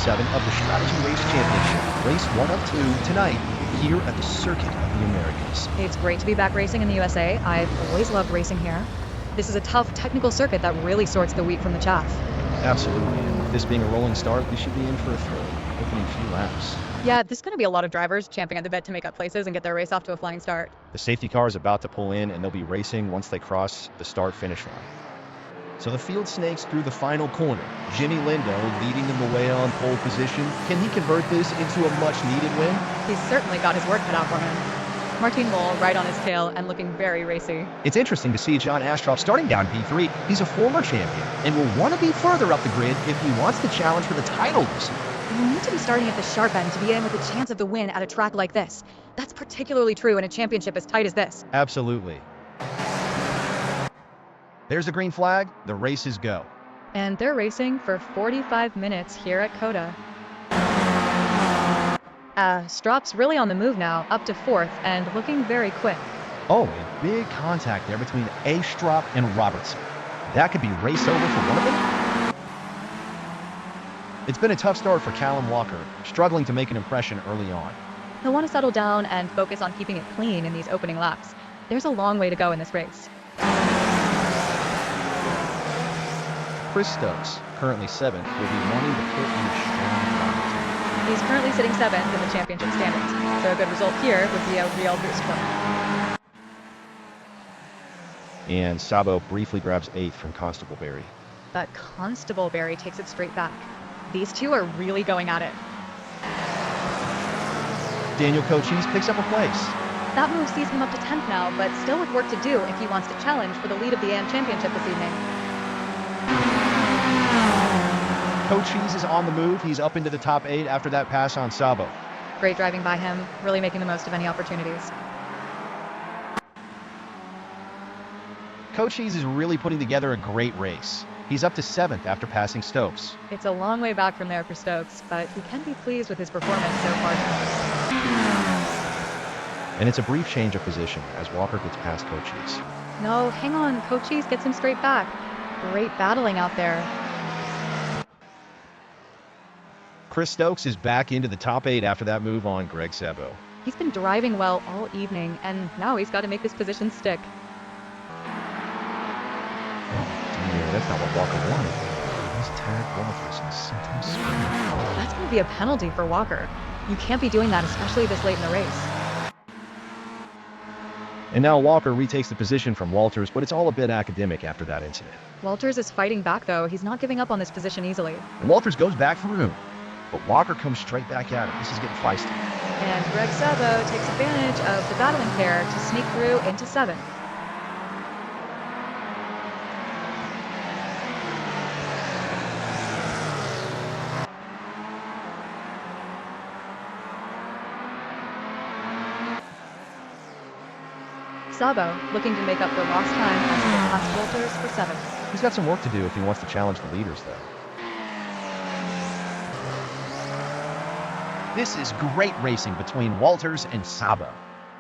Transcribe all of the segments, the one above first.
7 of the Strategy Race Championship, race 1 of 2 tonight here at the Circuit of the Americas. It's great to be back racing in the USA. I've always loved racing here. This is a tough technical circuit that really sorts the wheat from the chaff. Absolutely, and with this being a rolling start, we should be in for a thrill, opening few laps. Yeah, there's going to be a lot of drivers champing at the bit to make up places and get their race off to a flying start. The safety car is about to pull in, and they'll be racing once they cross the start-finish line. So the field snakes through the final corner. Jimmy Lindo leading them the way on pole position. Can he convert this into a much-needed win? He's certainly got his work cut out for him. Martin Mole right on his tail and looking very racy. It's interesting to see John Astroff starting down P3. He's a former champion and will want to be further up the grid if he wants to challenge for the title this year. You need to be starting at the sharp end to be in with a chance of the win at a track like this. That's particularly true in a championship as tight as this. Absolutely. There's the green flag. The races go. And they're racing for 45 minutes here at COTA. Stropp's really on the move now, up to 4th and looking very quick. Oh, a big contact there between Astrup and Robertson. That could be race over for one of them. It's been a tough start for Callum Walker, struggling to make an impression early on. He'll want to settle down and focus on keeping it clean in these opening laps. There's a long way to go in this race. Chris Stokes, currently 7th, will be wanting to put in a strong Robertson. He's currently sitting 7th in the championship standings, so a good result here would be a real boost for him. And Sabo briefly grabs 8th from Constable Barry. But Constable Barry takes it straight back. These two are really going at it. Daniel Cochise picks up a place. That move sees him up to 10th now, but still with work to do if he wants to challenge for the lead of the AM Championship this evening. Cochise is on the move. He's up into the top 8 after that pass on Sabo. Great driving by him, really making the most of any opportunities. Cochise is really putting together a great race. He's up to 7th after passing Stokes. It's a long way back from there for Stokes, but he can be pleased with his performance so far. And it's a brief change of position as Walker gets past Cochise. No, hang on, Cochise gets him straight back. Great battling out there. Chris Stokes is back into the top 8 after that move on Greg Sabo. He's been driving well all evening, and now he's got to make this position stick. That's not what Walker wanted. He's tagged Walters and sent him spinning. That's going to be a penalty for Walker. You can't be doing that, especially this late in the race. And now Walker retakes the position from Walters, but it's all a bit academic after that incident. Walters is fighting back, though. He's not giving up on this position easily. And Walters goes back for room, but Walker comes straight back at him. This is getting feisty. And Greg Sabo takes advantage of the battling pair to sneak through into 7th. Sabo looking to make up for lost time as he gets past Walters for 7th. He's got some work to do if he wants to challenge the leaders, though. This is great racing between Walters and Sabo.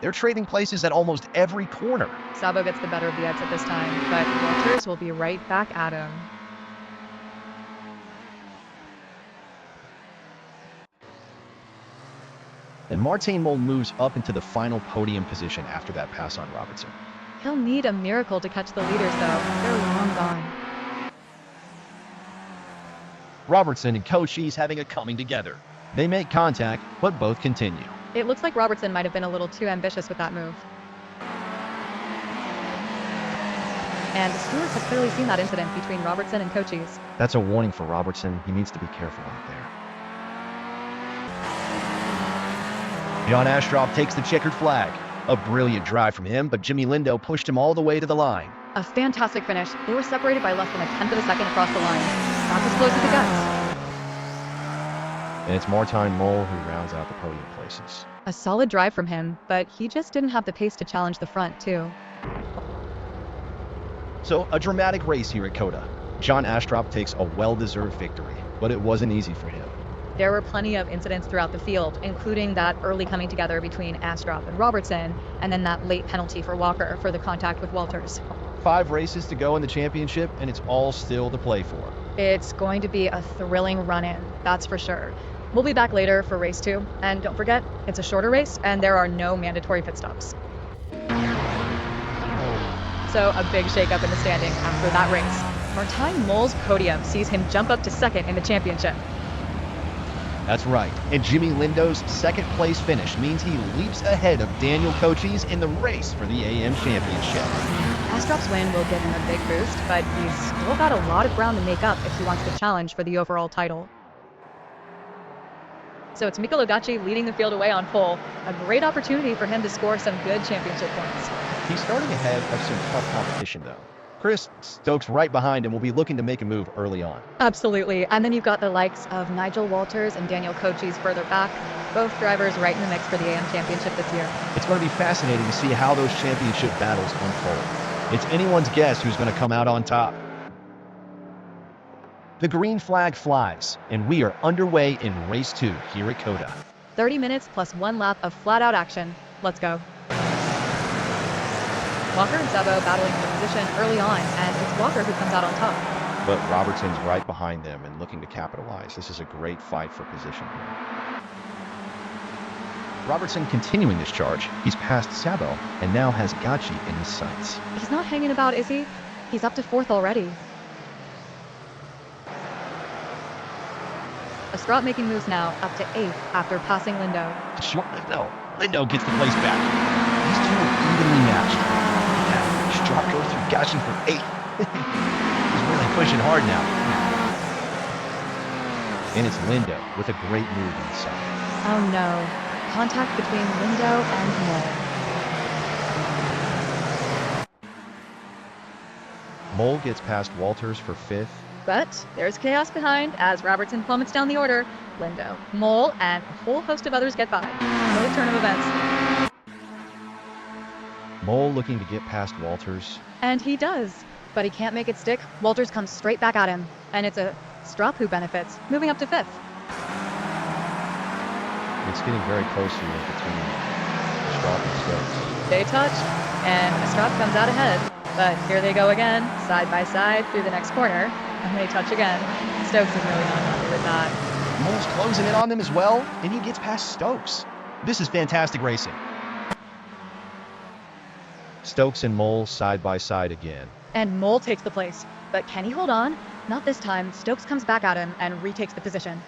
They're trading places at almost every corner. Sabo gets the better of the exit this time, but Walters will be right back at him. And Martin Mole moves up into the final podium position after that pass on Robertson. He'll need a miracle to catch the leaders, though. They're long gone. Robertson and Cochise having a coming together. They make contact, but both continue. It looks like Robertson might have been a little too ambitious with that move. And the stewards have clearly seen that incident between Robertson and Cochise. That's a warning for Robertson. He needs to be careful out there. John Astroff takes the checkered flag. A brilliant drive from him, but Jimmy Lindo pushed him all the way to the line. A fantastic finish. They were separated by less than a 10th of a second across the line. That's as close as it gets. And it's Martin Mole who rounds out the podium places. A solid drive from him, but he just didn't have the pace to challenge the front, too. So, a dramatic race here at COTA. John Astroff takes a well-deserved victory, but it wasn't easy for him. There were plenty of incidents throughout the field, including that early coming together between Astroff and Robertson, and then that late penalty for Walker for the contact with Walters. 5 races to go in the championship, and it's all still to play for. It's going to be a thrilling run-in, that's for sure. We'll be back later for race 2, and don't forget, it's a shorter race and there are no mandatory pit stops. So a big shakeup in the standing after that race. Martijn Mol's podium sees him jump up to second in the championship. That's right, and Jimmy Lindo's second place finish means he leaps ahead of Daniel Cochise in the race for the AM Championship. Astrop's win will give him a big boost, but he's still got a lot of ground to make up if he wants to challenge for the overall title. So it's Mikel Logacci leading the field away on pole, a great opportunity for him to score some good championship points. He's starting ahead of some tough competition, though. Chris Stokes right behind him will be looking to make a move early on. Absolutely, and then you've got the likes of Nigel Walters and Daniel Cochise further back, both drivers right in the mix for the AM Championship this year. It's going to be fascinating to see how those championship battles unfold. It's anyone's guess who's going to come out on top. The green flag flies, and we are underway in race 2 here at COTA. 30 minutes plus 1 lap of flat-out action. Let's go. Walker and Sabo battling for position early on, and it's Walker who comes out on top. But Robertson's right behind them and looking to capitalize. This is a great fight for position here. Robertson continuing this charge. He's passed Sabo and now has Gacci in his sights. He's not hanging about, is he? He's up to 4th already. Astrop making moves now, up to 8th after passing Lindo. Short Lindo. Lindo gets the place back. These two are evenly matched. Now, Astrop goes through Gacci for 8th. He's really pushing hard now. And it's Lindo with a great move inside. Oh no. Contact between Lindo and Mole. Mole gets past Walters for 5th. But there's chaos behind as Robertson plummets down the order. Lindo, Mole, and a whole host of others get by. What a turn of events. Mole looking to get past Walters. And he does. But he can't make it stick. Walters comes straight back at him. And it's a Astrop who benefits, moving up to 5th. It's getting very close here between Astrop and Stokes. They touch, and Astrop comes out ahead. But here they go again, side by side through the next corner, and they touch again. Stokes is really not happy with that. Mole's closing in on them as well, and he gets past Stokes. This is fantastic racing. Stokes and Mole side by side again. And Mole takes the place, but can he hold on? Not this time. Stokes comes back at him and retakes the position.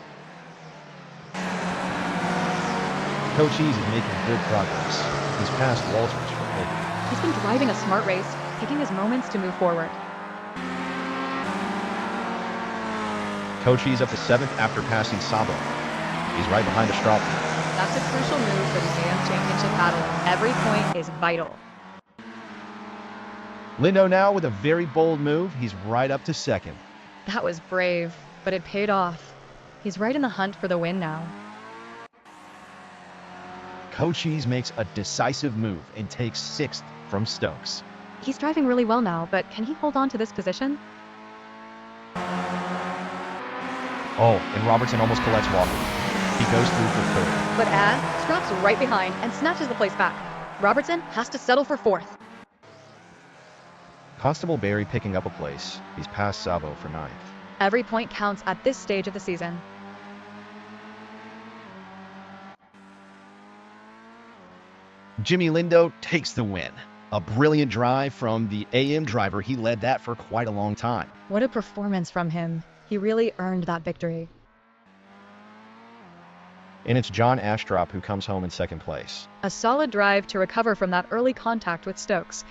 Cochise is making good progress. He's past Walters for 8th. He's been driving a smart race, taking his moments to move forward. Cochise up to 7th after passing Sabo. He's right behind Astrop. That's a crucial move for the AM Championship battle. Every point is vital. Lindo now with a very bold move. He's right up to 2nd. That was brave, but it paid off. He's right in the hunt for the win now. Cochise makes a decisive move and takes 6th from Stokes. He's driving really well now, but can he hold on to this position? Oh, and Robertson almost collects Walker. He goes through for 3rd. But Astrop's right behind and snatches the place back. Robertson has to settle for 4th. Constable Barry picking up a place. He's past Sabo for 9th. Every point counts at this stage of the season. Jimmy Lindo takes the win. A brilliant drive from the AM driver. He led that for quite a long time. What a performance from him. He really earned that victory. And it's John Astrop who comes home in 2nd place. A solid drive to recover from that early contact with Stokes.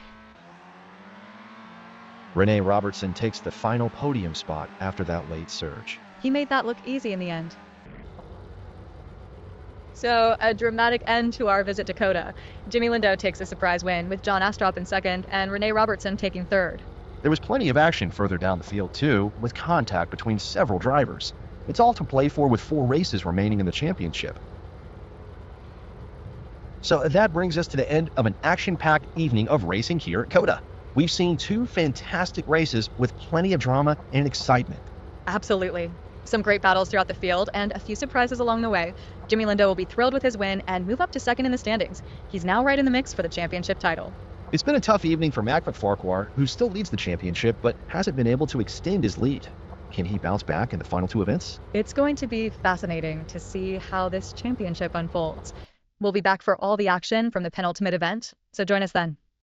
Renee Robertson takes the final podium spot after that late surge. He made that look easy in the end. So, a dramatic end to our visit to COTA. Jimmy Lindo takes a surprise win, with John Astrop in 2nd and Renee Robertson taking 3rd. There was plenty of action further down the field too, with contact between several drivers. It's all to play for with 4 races remaining in the championship. So that brings us to the end of an action-packed evening of racing here at COTA. We've seen 2 fantastic races with plenty of drama and excitement. Absolutely. Some great battles throughout the field and a few surprises along the way. Jimmy Lindo will be thrilled with his win and move up to 2nd in the standings. He's now right in the mix for the championship title. It's been a tough evening for Mac Farquhar, who still leads the championship but hasn't been able to extend his lead. Can he bounce back in the final two events? It's going to be fascinating to see how this championship unfolds. We'll be back for all the action from the penultimate event, so join us then.